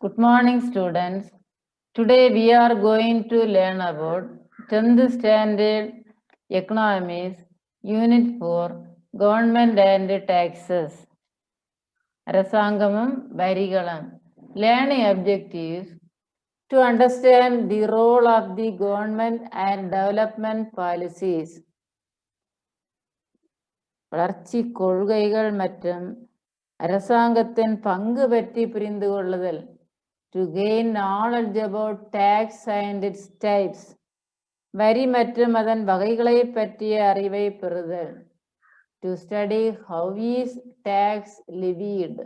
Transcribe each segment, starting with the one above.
Good morning, students. Today we are going to learn about 10th Standard Economics, Unit 4, Government and Taxes. அரசாங்கமும் வரிகளும். Learning objectives: to understand the role of the government and development policies. வளர்ச்சி கொள்கைகள் மற்றும் அரசாங்கத்தின் பங்கு பற்றி புரிந்து கொள்ளுதல். To gain knowledge about tax and its types. வரி மற்றும் அதன் வகைகளை பற்றிய அறிவை பெறுதல். To study how is tax levied.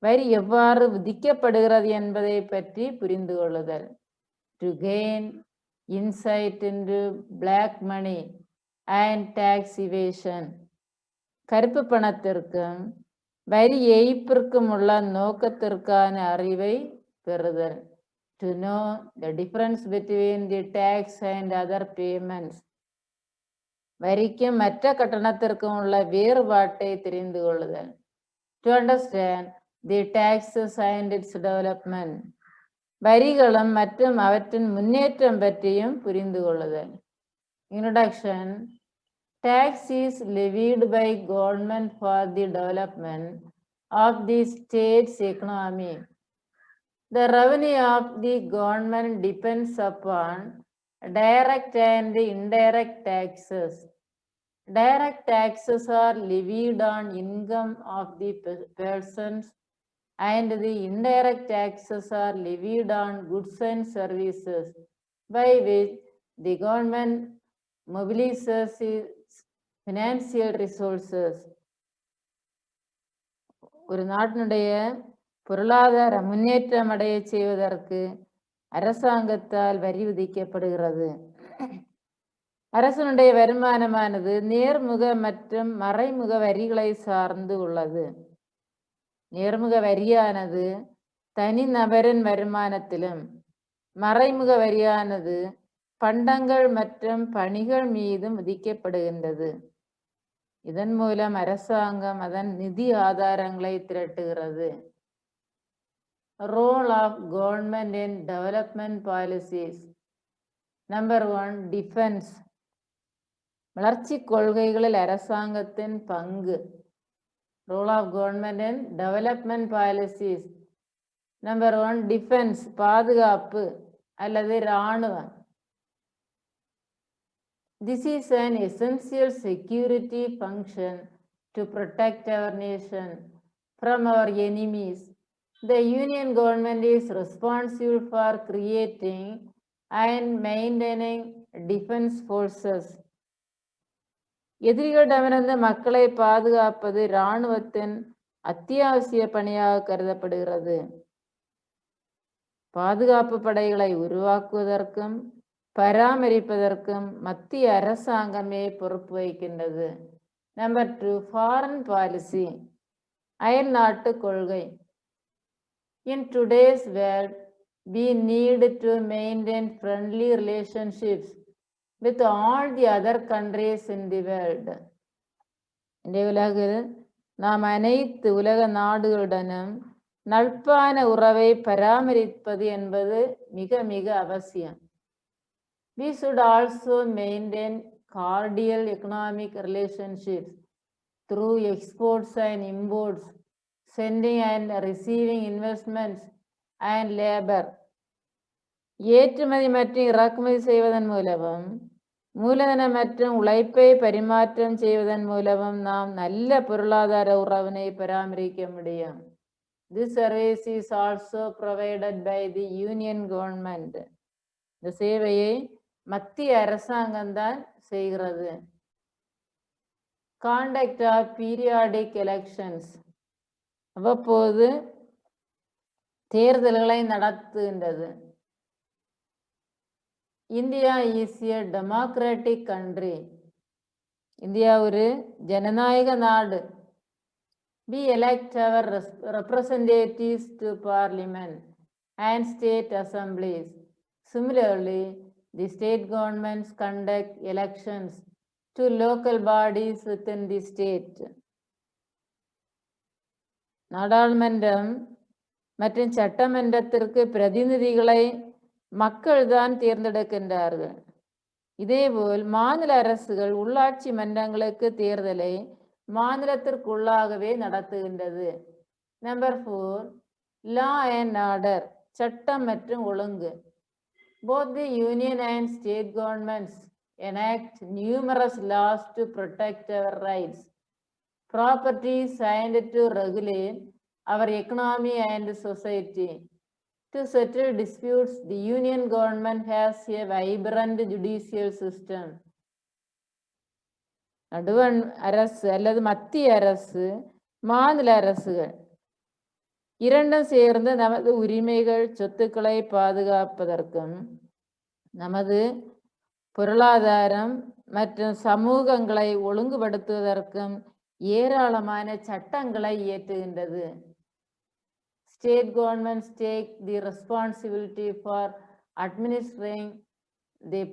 வரி எவ்வாறு விதிக்கப்படுகிறது என்பதை பற்றி புரிந்து கொள்ளுதல். To gain insight into black money and tax evasion. கருப்பு பணத்திற்கும் வரி ஏய்ப்பிற்கும் உள்ள நோக்கத்திற்கான அறிவை பெறுதல். To know the difference between the tax and other payments. வரிக்கும் மற்ற கட்டணத்திற்கும் உள்ள வேறுபாட்டை தெரிந்து கொள்ளுதல். To understand the taxes and its development. வரிகளும் மற்றும் அவற்றின் முன்னேற்றம் பற்றியும் புரிந்து கொள்ளுதல். Introduction. Tax is levied by government for the development of the state's economy. The revenue of the government depends upon direct and indirect taxes. Direct taxes are levied on income of the persons, and the indirect taxes are levied on goods and services, by which the government mobilizes its financial resources. ஒரு நாட்டினுடைய பொருளாதார முன்னேற்றம் அடைய செய்வதற்கு அரசாங்கத்தால் வரி விதிக்கப்படுகிறது. அரசனுடைய வருமானமானது நேர்முக மற்றும் மறைமுக வரிகளை சார்ந்து உள்ளது. நேர்முக வரியானது தனிநபரின் வருமானத்திலும், மறைமுக வரியானது பண்டங்கள் மற்றும் பணிகள் மீதும் விதிக்கப்படுகின்றது. இதன் மூலம் அரசாங்கம் அதன் நிதி ஆதாரங்களை திரட்டுகிறது. Role of government in development policies. Number 1, defense. வளர்ச்சி கொள்கைகளில் அரசாங்கத்தின் பங்கு. Role of government in development policies. Number 1, defense. பாதுகாப்பு அல்லது இராணுவம். This is an essential security function to protect our nation from our enemies. The Union government is responsible for creating and maintaining defense forces. எதிரிகளிடமிருந்து மக்களை பாதுகாப்பது இராணுவத்தின் அத்தியாவசிய பணியாக கருதப்படுகிறது. பாதுகாப்பு படைகளை உருவாக்குவதற்கும் பராமரிப்பதற்கும் மத்திய அரசாங்கமே பொறுப்பு வகிக்கின்றது. Number 2, foreign policy. அயல் நாட்டு கொள்கை. In today's world, we need to maintain friendly relationships with all the other countries in the world. இன்றைய உலகில் நாம் அனைத்து உலக நாடுகளுடனும் நட்பான உறவை பராமரிப்பது என்பது மிக மிக அவசியம். We should also maintain cordial economic relationships through exports and imports, sending and receiving investments and labor. ஏற்றுமதி மற்றும் இறக்குமதி செய்வதன் மூலமும் மூலதனம் மற்றும் உழைப்பை பரிமாற்றம் செய்வதன் மூலமும் நாம் நல்ல பொருளாதார உறவினை பராமரிக்க முடியும். This service is also provided by the Union government. இந்த சேவையை மத்திய அரசாங்கம்தான் செய்கிறது. Conduct of periodic elections. அவ்வப்போது தேர்தல்களை நடத்துகின்றது. India is a democratic country. India ஒரு ஜனநாயக நாடு. We elect our representatives to parliament and state assemblies. Similarly, the state governments conduct elections to local bodies within the state. நாடாளுமன்றம் மற்றும் சட்டமன்றத்திற்கு பிரதிநிதிகளை மக்கள் தான் தேர்ந்தெடுக்கின்றார்கள். இதேபோல் மாநில அரசுகள் உள்ளாட்சி மன்றங்களுக்கு தேர்தலை மாநிலத்திற்குள்ளாகவே நடத்துகின்றது. நம்பர் 4, லா அண்ட் ஆர்டர், சட்டம் மற்றும் ஒழுங்கு. Both the union and state governments enact numerous laws to protect our rights. Property signed to regulate our economy and society. To settle disputes, the union government has a vibrant judicial system. நடுவண் அரசு அல்லது மத்திய அரசு, மாநில அரசுகள் இரண்டும் சேர்ந்து நமது உரிமைகள், சொத்துக்களை பாதுகாப்பதற்கும் நமது பொருளாதாரம் மற்றும் சமூகங்களை ஒழுங்குபடுத்துவதற்கும் ஏராளமான சட்டங்களை இயற்றுகின்றது. State governments take the responsibility for administering the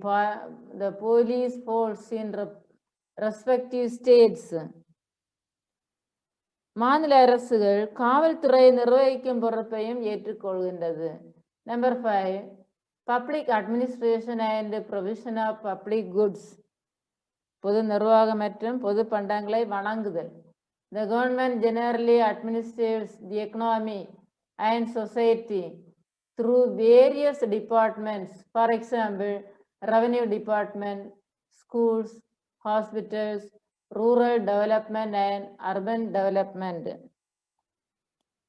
police force in respective states. மாநில அரசுகள் காவல்துறையை நிர்வகிக்கும் பொறுப்பையும் ஏற்றுக்கொள்கின்றது. Number 5, public administration and provision of public goods, பொது நிர்வாகம் மற்றும் பொது பண்டங்களை வழங்குதல். The government generally administers the economy and society through various departments. For example, revenue department, schools, hospitals, rural development and urban development.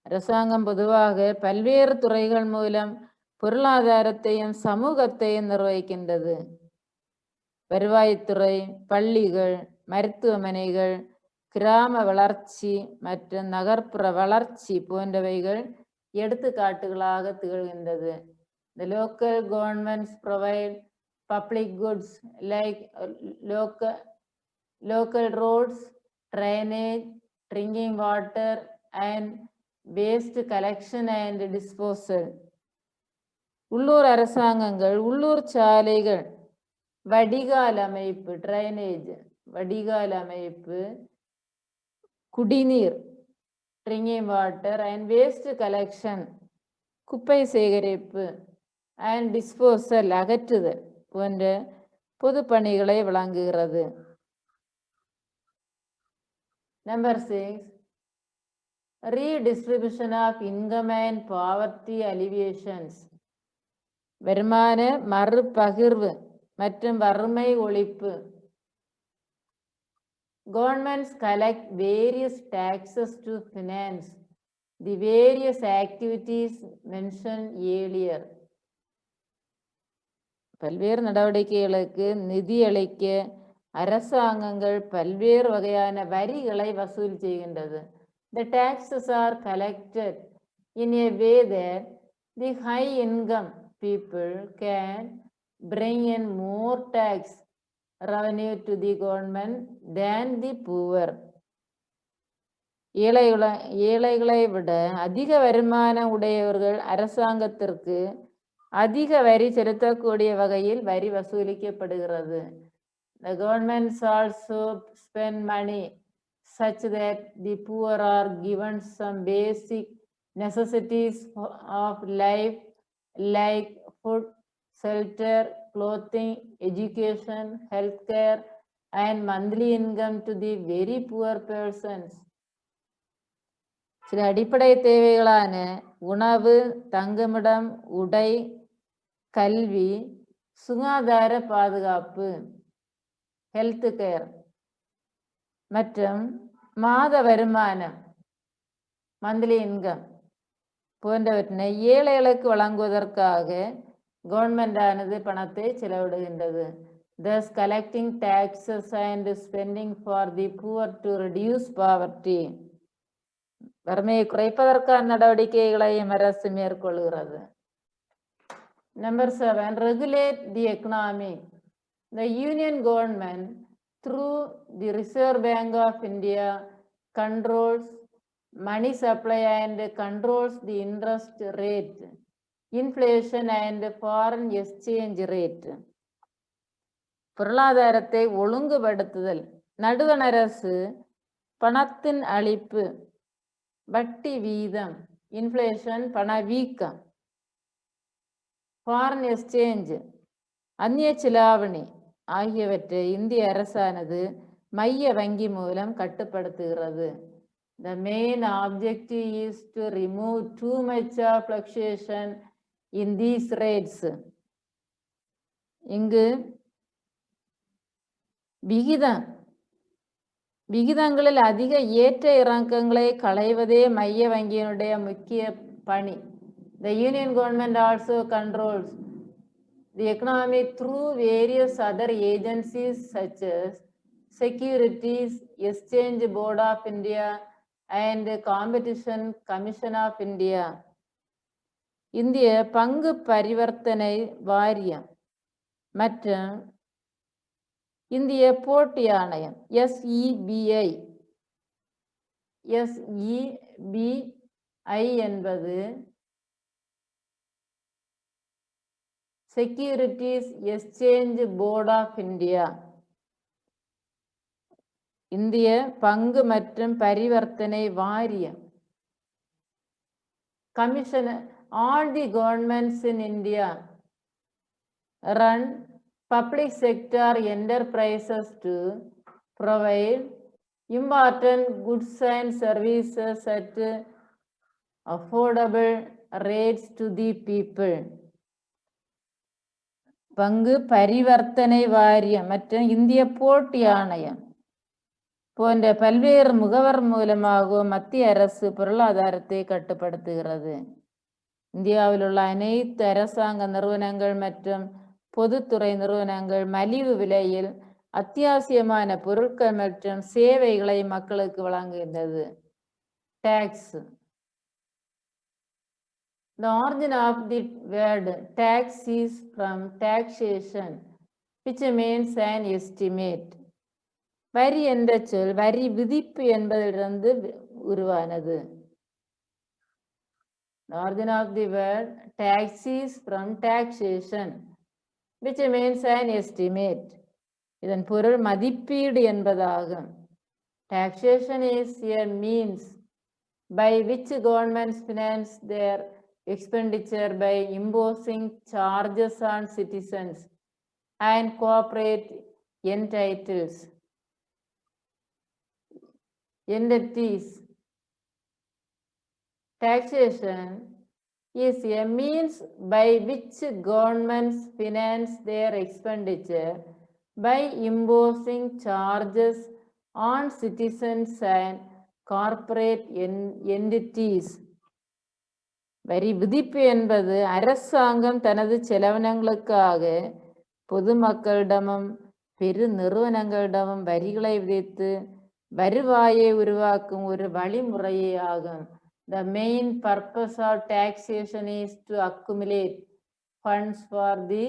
அரசாங்கம் பொதுவாக பல்வேறு துறைகள் மூலம் பொருளாதாரத்தையும் சமூகத்தையும் நிர்வகிக்கின்றது. வருவாய்த்துறை, பள்ளிகள், மருத்துவமனைகள், கிராம வளர்ச்சி மற்றும் நகர்ப்புற வளர்ச்சி போன்றவைகள் எடுத்துக்காட்டுகளாக திகழ்கின்றது. The local governments provide public goods like local roads, drainage, drinking water and waste collection and disposal. உள்ளூர் அரசாங்கங்கள் உள்ளூர் சாலைகள், வடிகால் அமைப்பு, டிரைனேஜ், வடிகால் அமைப்பு, குடிநீர், drinking water and waste collection, குப்பை சேகரிப்பு, அண்ட் டிஸ்போசல், அகற்றுதல் போன்ற பொது பணிகளை வழங்குகிறது. Number 6, redistribution of income and poverty alleviations, வருமான மறுபகிர்வு மற்றும் வறுமை ஒழிப்பு. Governments collect various taxes to finance the various activities mentioned earlier. பல்வேறு நடவடிக்கைகளுக்கு நிதியளிக்க அரசாங்கங்கள் பல்வேறு வகையான வரிகளை வசூல் செய்கின்றது. The taxes are collected in a way that the high income people can bring in more tax revenue to the government than the poor. ஏழைகளை விட அதிக வருமானம் உடையவர்கள் அரசாங்கத்திற்கு அதிக வரி செலுத்தக்கூடிய வகையில் வரி வசூலிக்கப்படுகிறது. The governments also spend money such that the poor are given some basic necessities of life like food, shelter, clothing, education, healthcare, and monthly income to the very poor persons. சில அடிப்படை தேவைகளான உணவு, தங்குமிடம், உடை, கல்வி, சுகாதார பாதுகாப்பு, ஹெல்த் கேர் மற்றும் மாத வருமானம், மந்த்லி இன்கம் போன்றவற்றினை ஏழைகளுக்கு வழங்குவதற்காக கவர்மெண்ட் ஆனது பணத்தை செலவிடுகின்றது. Thus collecting taxes and spending for the poor to reduce poverty, வறுமையை குறைப்பதற்கான நடவடிக்கைகளையும் அரசு மேற்கொள்கிறது. Number 7, regulate the economy. The union government through the Reserve Bank of India controls money supply and controls the interest rate, inflation and foreign exchange rate. பொருளாதாரத்தை ஒழுங்குபடுத்துதல். நடுவண் அரசு பணத்தின் அளிப்பு, வட்டி வீதம், இன்ஃப்ளேஷன் பணவீக்கம், ஃபாரின் எக்ஸ்சேஞ்ச் அந்நிய செலாவணி ஆகியவற்றை இந்திய அரசானது மைய வங்கி மூலம் கட்டுப்படுத்துகிறது. The main objective is to remove too much of fluctuation in these rates. இங்கு விகிதங்களில் அதிக ஏற்ற இறக்கங்களை களைவதே மைய வங்கியினுடைய முக்கிய பணி. The Union government also controls the economy through various other agencies such as Securities Exchange Board of India and Competition Commission of India. இந்திய பங்கு பரிவர்த்தனை வாரியம் மற்றும் இந்திய போட்டி ஆணையம் SEBI என்பது securities exchange board of India, இந்திய பங்கு மற்றும் பரிவர்த்தனை வாரியம். Commission, all the governments in India run public sector enterprises to provide important goods and services at affordable rates to the people. பங்கு பரிவர்த்தனை வாரியம் மற்றும் இந்திய போட்டி ஆணையம் போன்ற பல்வேறு முகவர் மூலமாகவும் மத்திய அரசு பொருளாதாரத்தை கட்டுப்படுத்துகிறது. இந்தியாவில் உள்ள அனைத்து அரசாங்க நிறுவனங்கள் மற்றும் பொதுத்துறை நிறுவனங்கள் மலிவு விலையில் அத்தியாவசியமான பொருட்கள் மற்றும் சேவைகளை மக்களுக்கு வழங்குகின்றது. Tax. The origin of the word tax is from taxation, which means an estimate. வரி என்ற சொல் வரி விதிப்பு என்பதிலிருந்து உருவானது. The origin of the word tax is from taxation, which means an estimate. இதன் பொருள் மதிப்பீடு என்பதாகும். Taxation is a means by which governments finance their expenditure by imposing charges on citizens and corporate entities. Taxation is a means by which governments finance their expenditure by imposing charges on citizens and corporate entities. வரி விதிப்பு என்பது அரசாங்கம் தனது செலவினங்களுக்காக பொதுமக்களிடமும் பெரு நிறுவனங்களிடமும் வரிகளை விதித்து வருவாயை உருவாக்கும் ஒரு வழிமுறையே ஆகும். The main purpose of taxation is to accumulate funds for the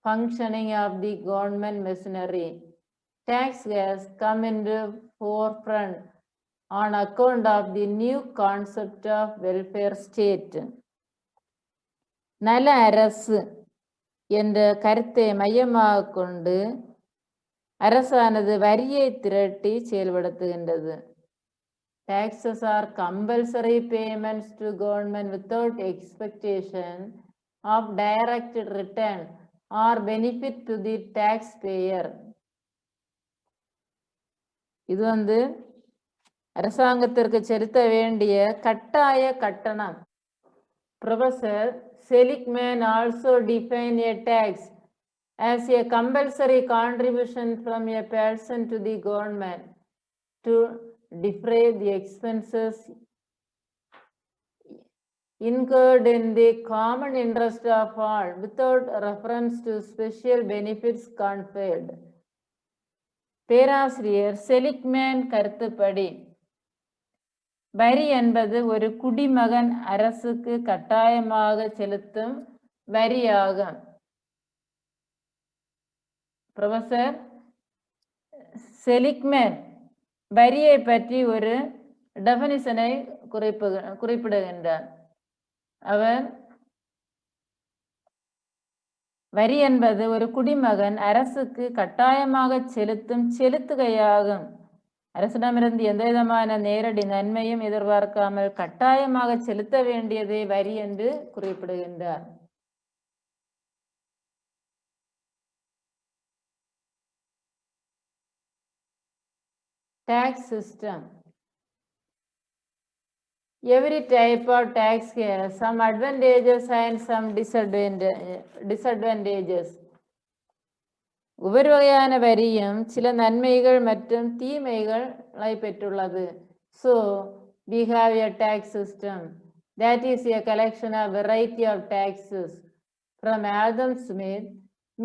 functioning of the government machinery. Tax has come into forefront on account of the new concept of welfare state. நல அரசு என்ற கருத்தை மையமாக கொண்டு அரசானது வரியை திரட்டி செயல்படுத்துகின்றது. Taxes are compulsory payments to government without expectation of direct return or benefit to the taxpayer. இது அரசாங்கத்திற்கு செலுத்த வேண்டிய கட்டாய கட்டணம். Professor Seligman also defined a tax as a compulsory contribution from a person to the government to defray the expenses incurred in the common interest of all without reference to special benefits conferred. பேராசிரியர் Seligman கருத்துப்படி வரி என்பது ஒரு குடிமகன் அரசுக்கு கட்டாயமாக செலுத்தும் வரியாகும். Professor Seligman வரியை பற்றி ஒரு டெஃபினிஷனை குறிப்பிடுகின்றார். அவர் வரி என்பது ஒரு குடிமகன் அரசுக்கு கட்டாயமாக செலுத்தும் செலுத்துகையாகும். அரசிடமிருந்து எந்த விதமான நேரடி நன்மையும் எதிர்பார்க்காமல் கட்டாயமாக செலுத்த வேண்டியதே வரி என்று குறிப்பிடுகின்றார். Tax system. Every type of tax has some advantages and some disadvantages. ஒவ்வொரு வகையான வரியும் சில நன்மைகள் மற்றும் தீமைகளை பெற்றுள்ளது. So, we have a tax system that is a collection of variety of taxes. From Adam Smith,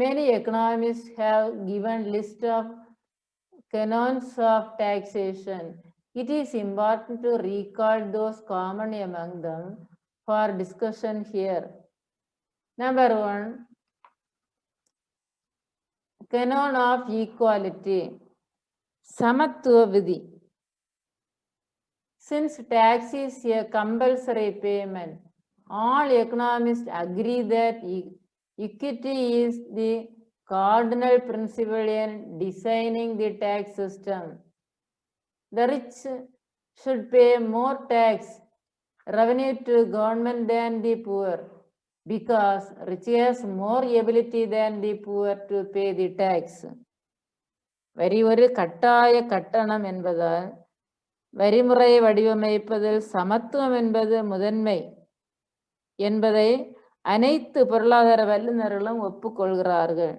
many economists have given list of canons of taxation. It is important to recall those common among them for discussion here. Number 1, canon of equality, Samattuva Vidhi. Since tax is a compulsory payment, all economists agree that equity is the cardinal principle in designing the tax system. The rich should pay more tax revenue to government than the poor, because rich has more ability than the poor to pay the tax. வரி ஒரு கட்டாய கட்டணம் என்பதால் வரிமுறையை வடிவமைப்பதில் சமத்துவம் என்பது முதன்மை என்பதை அனைத்து பொருளாதார வல்லுநர்களும் ஒப்புக்கொள்கிறார்கள்.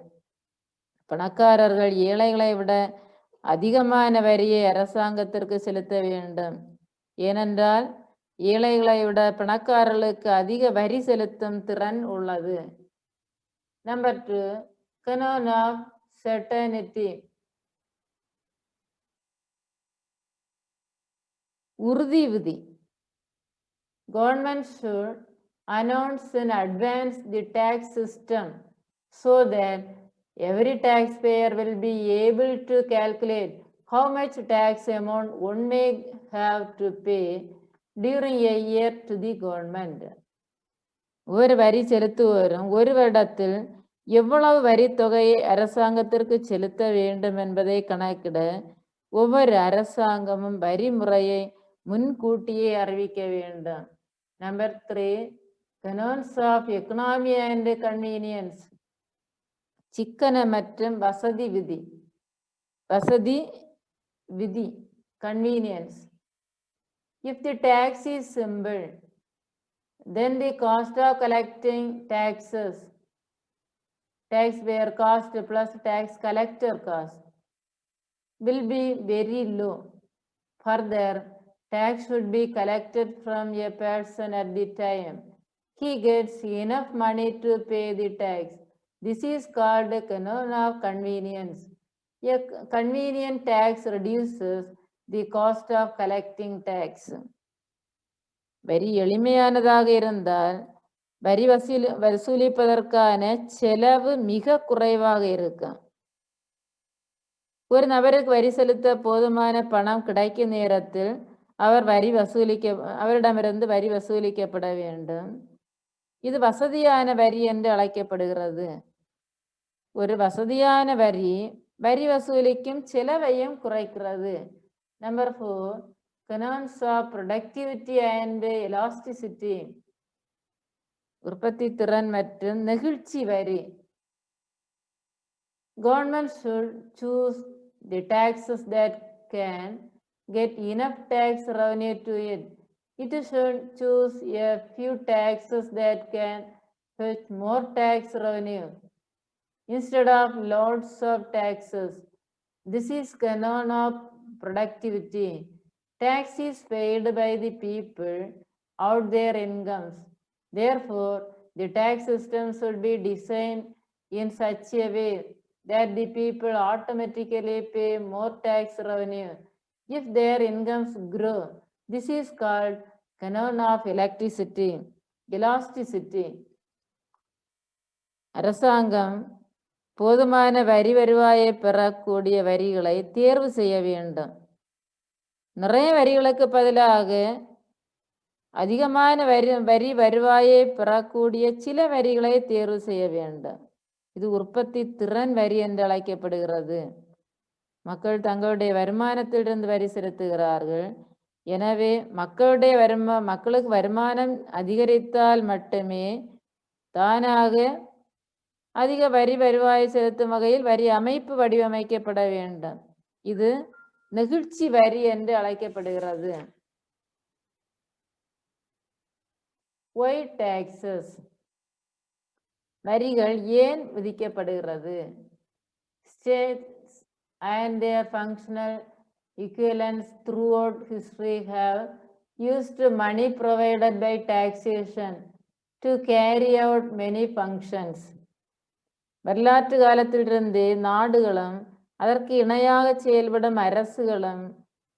பணக்காரர்கள் ஏழைகளை விட அதிகமான வரியை அரசாங்கத்திற்கு செலுத்த வேண்டும். ஏனென்றால் ஏழைகளை விட பணக்காரர்களுக்கு அதிக வரி செலுத்தும் திறன் உள்ளது. நம்பர் 2, canon of certainty, உறுதி விதி. Government should announce in advance the tax system so that every taxpayer will be able to calculate how much tax amount one may have to pay during a year to the government. ஒரு வரி செலுத்துவோரும் ஒரு வருடத்தில் எவ்வளவு வரி தொகையை அரசாங்கத்திற்கு செலுத்த வேண்டும் என்பதை கணக்கிட ஒவ்வொரு அரசாங்கமும் வரி முறையை முன்கூட்டியே அறிவிக்க வேண்டும். Number 3, canons of economy and convenience, சிக்கன மற்றும் வசதி விதி. வசதி விதி, convenience. If the tax is simple, then the cost of collecting taxpayer cost plus tax collector cost will be very low. Further, tax should be collected from a person at the time he gets enough money to pay the tax. This is called a canon of convenience. A convenient tax reduces the cost of collecting tax. வரி எளிமையானதாக இருந்தால் வரி வசூலிப்பதற்கான செலவு மிக குறைவாக இருக்கும். ஒரு நபருக்கு வரி செலுத்த போதுமான பணம் கிடைக்கும் நேரத்தில் அவரிடமிருந்து வரி வசூலிக்கப்பட வேண்டும். இது வசதியான வரி என்று அழைக்கப்படுகிறது. ஒரு வசதியான வரி வரி வசூலிக்கும் செலவையும் குறைக்கிறது. Number 4, canons of productivity and elasticity, உற்பத்தி திறன் மற்றும் நெகிழ்ச்சி வரி. Government should choose the taxes that can get enough tax revenue to it. It should choose a few taxes that can fetch more tax revenue instead of loads of taxes. This is canon of productivity. Tax is paid by the people out their incomes. Therefore, the tax system should be designed in such a way that the people automatically pay more tax revenue if their incomes grow. This is called canon of elasticity. அரசாங்கம் போதுமான வரி வருவாயை பெறக்கூடிய வரிகளை தேர்வு செய்ய வேண்டும். நிறைய வரிகளுக்கு பதிலாக அதிகமான வரி வருவாயை பெறக்கூடிய சில வரிகளை தேர்வு செய்ய வேண்டும். இது உற்பத்தி திறன் வரி என்று அழைக்கப்படுகிறது. மக்கள் தங்களுடைய வருமானத்திலிருந்து வரி செலுத்துகிறார்கள். எனவே மக்களுக்கு வருமானம் அதிகரித்தால் மட்டுமே தானாக அதிக வரி வருவாய் செலுத்தும் வகையில் வரி அமைப்பு வடிவமைக்கப்பட வேண்டும். இது நெகிழ்ச்சி வரி என்று அழைக்கப்படுகிறது. Why taxes? வரிகள் ஏன் விதிக்கப்படுகிறது? States and their functional equivalents throughout history have used money provided by taxation to carry out many functions. வரலாற்று காலத்திலிருந்தே நாடுகளும் அதற்கு இணையாக செயல்படும் அரசுகளும்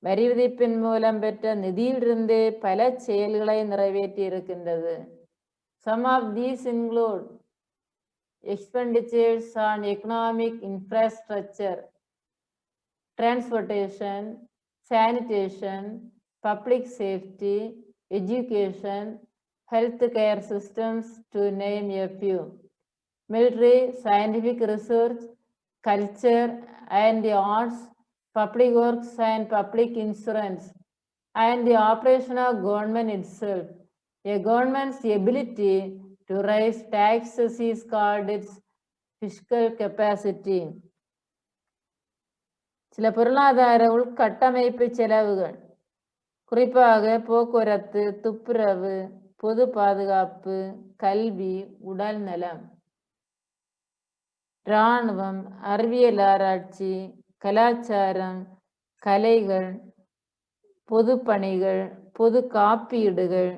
வரி விதிப்பின் மூலம் பெற்ற நிதியிலிருந்தே பல செயல்களை நிறைவேற்றி இருக்கின்றது. Some of these include expenditures on economic infrastructure, transportation, sanitation, public safety, education, healthcare systems, to name a few. Military, scientific research, culture and the arts, public works and public insurance, and the operation of government itself. A government's ability to raise taxes is called its fiscal capacity. சில பொருளாதார உள்கட்டமைப்பு செலவுகள், குறிப்பாக போக்குவரத்து, துப்புரவு, பொது பாதுகாப்பு, கல்வி, உடல் நலம், இராணுவம், அறிவியல் ஆராய்ச்சி, கலாச்சாரம், கலைகள், பொது பணிகள், பொது காப்பீடுகள்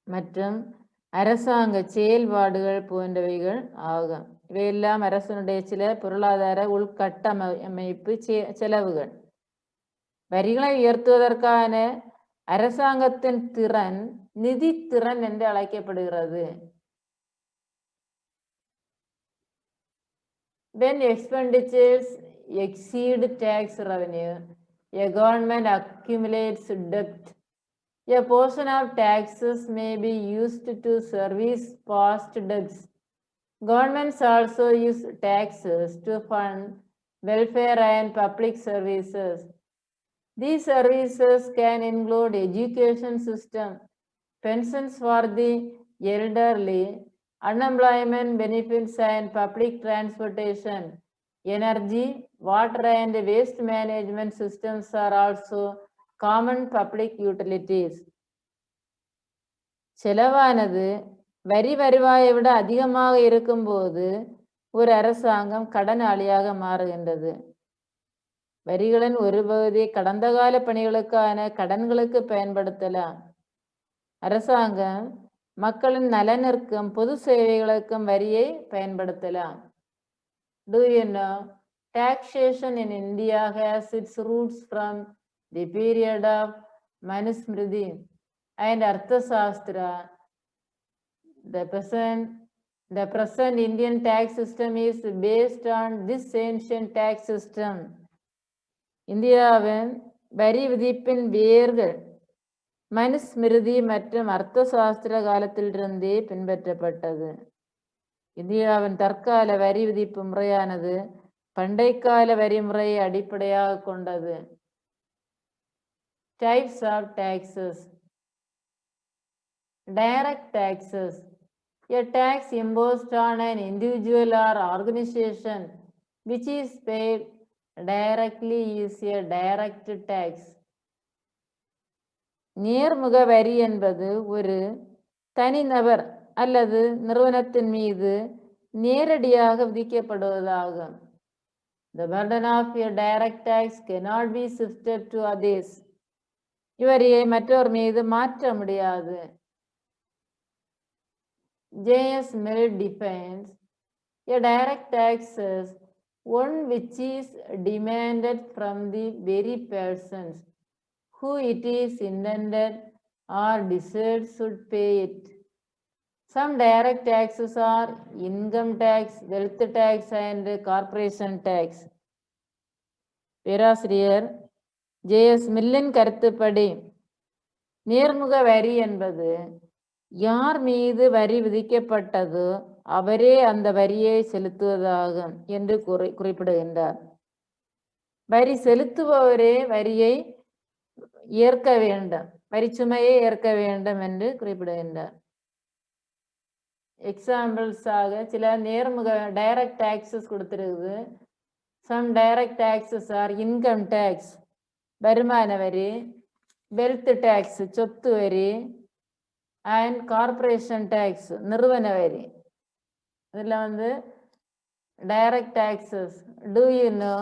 மற்றும் அரசாங்க செயல்பாடுகள் போன்றவைகள் ஆகும். இவையெல்லாம் அரசனுடைய சில பொருளாதார உள்கட்டமைப்பு செலவுகள். வரிகளை உயர்த்துவதற்கான அரசாங்கத்தின் திறன் நிதி திறன் என்று அழைக்கப்படுகிறது. When expenditures exceed tax revenue, a government accumulates debt. A portion of taxes may be used to service past debts. Governments also use taxes to fund welfare and public services. These services can include education system, pensions for the elderly, unemployment benefits and public transportation. Energy, water and waste management systems are also common public utilities. செலவானது வரி வருவாயை விட அதிகமாக இருக்கும்போது ஒரு அரசாங்கம் கடனாளியாக மாறுகின்றது. வரிகளின் ஒரு பகுதியை கடந்த கால பணிகளுக்கான கடன்களுக்கு பயன்படுத்தலாம். அரசாங்கம் மக்களின் நலனிற்கும் பொது சேவைகளுக்கும் வரியை பயன்படுத்தலாம். Do you know, taxation in India has its roots from the period of Manusmriti and Arthashastra. The present Indian tax system is based on this ancient tax system. இந்தியாவின் வரி விதிப்பின் வேர்கள் மனுஸ்மிருதி மற்றும் அர்த்தசாஸ்திர காலத்திலிருந்தே பின்பற்றப்பட்டது. இந்தியாவின் தற்கால வரி விதிப்பு முறையானது பண்டைக்கால வரி முறையை அடிப்படையாக கொண்டது. Types of taxes. Direct taxes. A tax imposed on an individual or organization which is paid directly is a direct tax. நேர்முக வரி என்பது ஒரு தனிநபர் அல்லது நிறுவனத்தின் மீது நேரடியாக விதிக்கப்படுவதாகும். The burden of a direct tax cannot be shifted to others. இவரையை மற்றவர் மீது மாற்ற முடியாது. J.S. Mill defines a direct tax as one which is demanded from the very persons who it is intended or desired should pay it. Some direct taxes are income tax, wealth tax and corporation tax. பேராசிரியர் J.S. மில்லின் கருத்துப்படி நேர்முக வரி என்பது யார் மீது வரி விதிக்கப்பட்டதோ அவரே அந்த வரியை செலுத்துவதாகும் என்று குறிப்பிடுகின்றார். வரி செலுத்துபவரே வரியை ஏற்க வேண்டும், வரிச்சுமையை ஏற்க வேண்டும் என்று குறிப்பிடுகின்றார். எக்ஸாம்பிள்ஸாக சில நேர்முக டைரக்ட் டாக்ஸஸ் கொடுத்துருக்குது. Some direct taxes are income tax வருமான வரி, வெல்த் டேக்ஸ் சொத்து வரி, அண்ட் கார்பரேஷன் டேக்ஸ் நிறுவன வரி. இதில் direct taxes. Do you know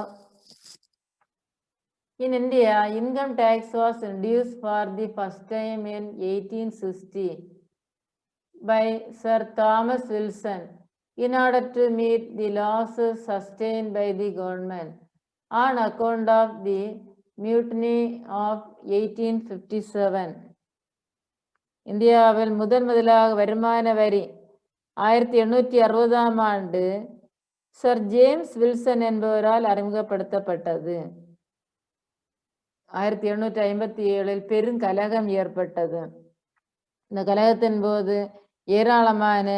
in India income tax was introduced for the first time in 1860 by Sir Thomas Wilson in order to meet the losses sustained by the government on account of the mutiny of 1857. இந்தியாவில் முதலாக வருமான வரி 1860ஆம் ஆண்டு sir James Wilson என்பவரால் அறிமுகப்படுத்தப்பட்டது. 1857 பெருங்கலகம் ஏற்பட்டது. இந்த கலகத்தின் போது ஏராளமான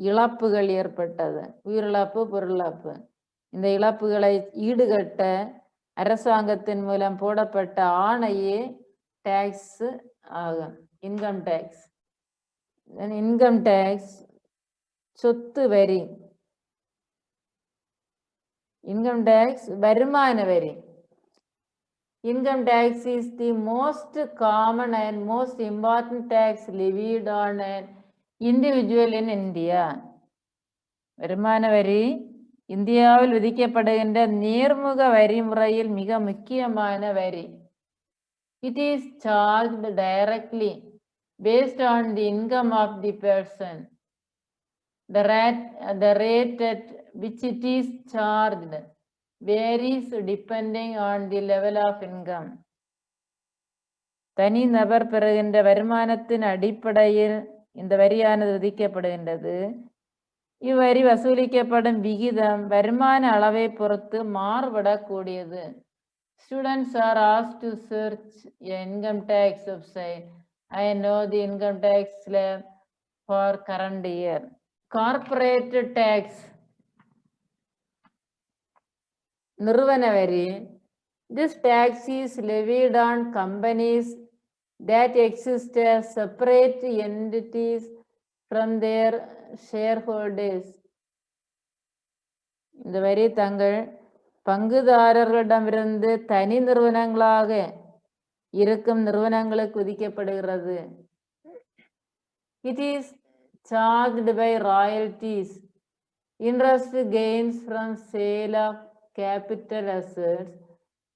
இழப்புகள் ஏற்பட்டது, உயிரிழப்பு, பொருளிழப்பு. இந்த இழப்புகளை ஈடுகட்ட அரசாங்கத்தின் மூலம் போடப்பட்ட ஆணையே டாக்ஸ் ஆகும், இன்கம் டேக்ஸ். இன்கம் டேக்ஸ் சொத்து வரி. இன்கம் டேக்ஸ் வருமான வரி. Income tax is the most common and most important tax levied on an individual in India. வருமான வரி இந்தியாவில் விதிக்கப்படுகின்ற நேர்முக வரி முறையில் மிக முக்கியமான வரி. It is charged directly based on the income of the person. The rate at which it is charged varies depending on the level of income. தனி நபர் பெறுகின்ற வருமானத்தின் அடிப்படையில் இந்த வரியானது விதிக்கப்படுகின்றது. இவ்வரி வசூலிக்கப்படும் விகிதம் வருமான அளவை பொறுத்து மாறுபடக்கூடியது. Students are asked to search an income tax website. I know the income tax slab for current year. Corporate tax நிறுவன வரி. This tax is levied on companies that exist as separate entities from their shareholders. இந்த வரி தங்கள் பங்குதாரர்களிடமிருந்து தனி நிறுவனங்களாக இருக்கும் நிறுவனங்களுக்கு விதிக்கப்படுகிறது. It is charged by royalties, interest gains from sale of capital assets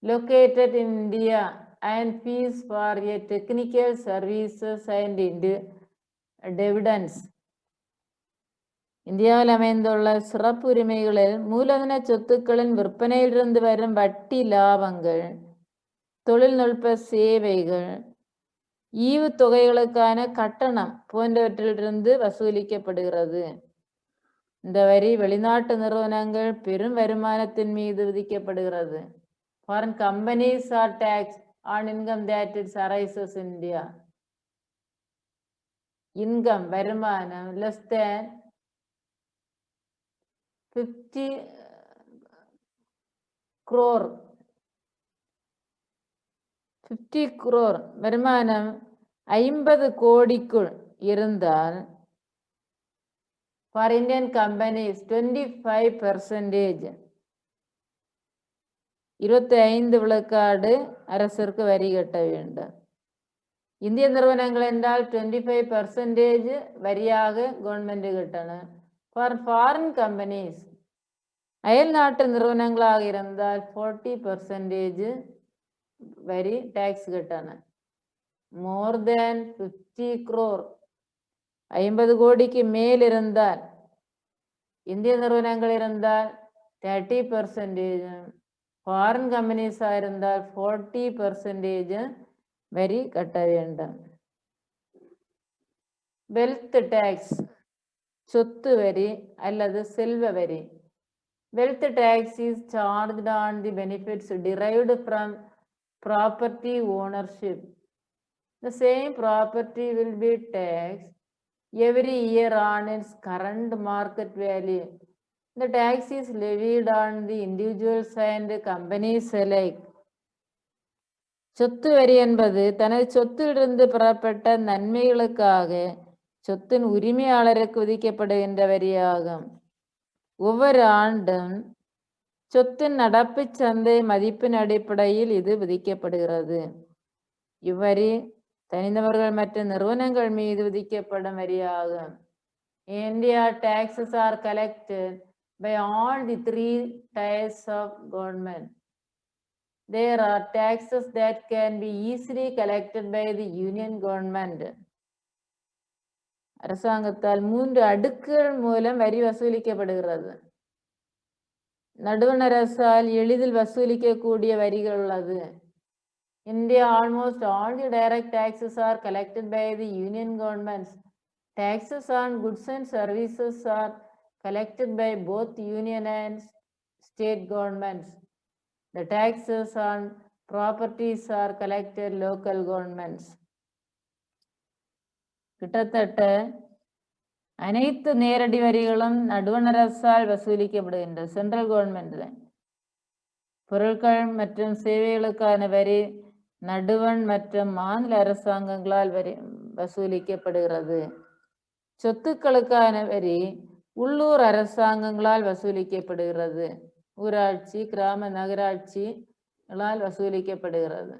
located in India, and fees for a technical services and dividends. இந்தியாவில் அமைந்துள்ள சிறப்பு உரிமைகளில் மூலதன சொத்துக்களின் விற்பனையிலிருந்து வரும் வட்டி லாபங்கள், தொழில்நுட்ப சேவைகள், ஈவு தொகைகளுக்கான கட்டணம் போன்றவற்றிலிருந்து வசூலிக்கப்படுகிறது. இந்த வரி வெளிநாட்டு நிறுவனங்கள் பெரும் வருமானத்தின் மீது விதிக்கப்படுகிறது. Foreign companies are taxed on income that it arises in India. Income வருமானம் less than 50 crore. 50 crore வருமானம் 50 கோடிக்குள் இருந்தால் for Indian companies 25%, 25% அரசிற்கு வரி கட்ட வேண்டும். இந்திய நிறுவனங்கள் என்றால் 25% வரியாக கவர்மெண்ட் கட்டணும். ஃபார் ஃபாரின் கம்பெனிஸ் அயல் நாட்டு நிறுவனங்களாக இருந்தால் 40% வரி டாக்ஸ் கட்டணும். மோர் தேன் 50 crore 50 கோடிக்கு மேல் இருந்தால், இந்திய நிறுவனங்கள் இருந்தால் 30%, ஃபாரின் கம்பெனிஸாக இருந்தால் 40% வரி கட்ட வேண்டும். வெல்த் டேக்ஸ் சொத்து வரி அல்லது செல்வ வரி. Wealth tax is charged on the benefits derived from property ownership. The same property will be taxed every year on its current market value The tax is levied on the individuals and companies alike. சொத்து வரி என்பது தனது சொத்திலிருந்து பெறப்பட்ட நன்மைகளுக்காக சொத்தின் உரிமையாளருக்கு விதிக்கப்படுகின்ற வரியாகும். ஒவ்வொரு ஆண்டும் சொத்தின் நடப்பு சந்தை மதிப்பின் அடிப்படையில் இது விதிக்கப்படுகிறது. இவ்வரி தனிநபர்கள் மற்றும் நிறுவனங்கள் மீது விதிக்கப்படும் வரியாகும். In India, taxes are collected by all the 3 tiers of government. There are taxes that can be easily collected by the union government. அரசாங்கத்தால் 3 அடுக்குகள் மூலம் வரி வசூலிக்கப்படுகிறது. நடுவண் அரசால் எளிதில் வசூலிக்கக்கூடிய வரிகள் உள்ளது. India, almost all the direct taxes are collected by the union governments. Taxes on goods and services are collected by both union and state governments. The taxes on properties are collected local governments. கிட்டத்தட்ட அனைத்து நேரடி வரிகளும் நடுவண் அரசால் வசூலிக்கப்படுகின்றன. Central government பொருட்கள் மற்றும் சேவைகளுக்கான வரி நடுவண் மற்றும் மாநில அரசாங்கங்களால் வரி வசூலிக்கப்படுகிறது. சொத்துக்களுக்கான வரி உள்ளூர் அரசாங்கங்களால் வசூலிக்கப்படுகிறது. ஊராட்சி, கிராம நகராட்சிகளால் வசூலிக்கப்படுகிறது.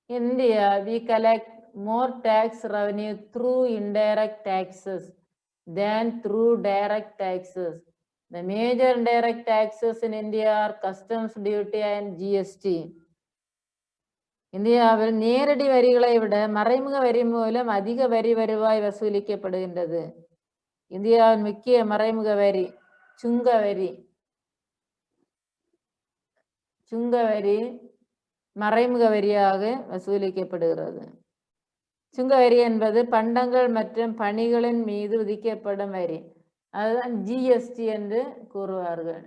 India, we collect more tax revenue through indirect taxes than through direct taxes. The major indirect taxes in India are customs duty and GST. இந்தியாவில் நேரடி வரிகளை விட மறைமுக வரி மூலம் அதிக வரி வருவாய் வசூலிக்கப்படுகின்றது. இந்தியாவின் முக்கிய மறைமுக வரி சுங்கவரி. சுங்கவரி மறைமுக வரியாக வசூலிக்கப்படுகிறது. சுங்கவரி என்பது பண்டங்கள் மற்றும் பணிகளின் மீது விதிக்கப்படும் வரி. அதுதான் ஜிஎஸ்டி என்று கூறுவார்கள்.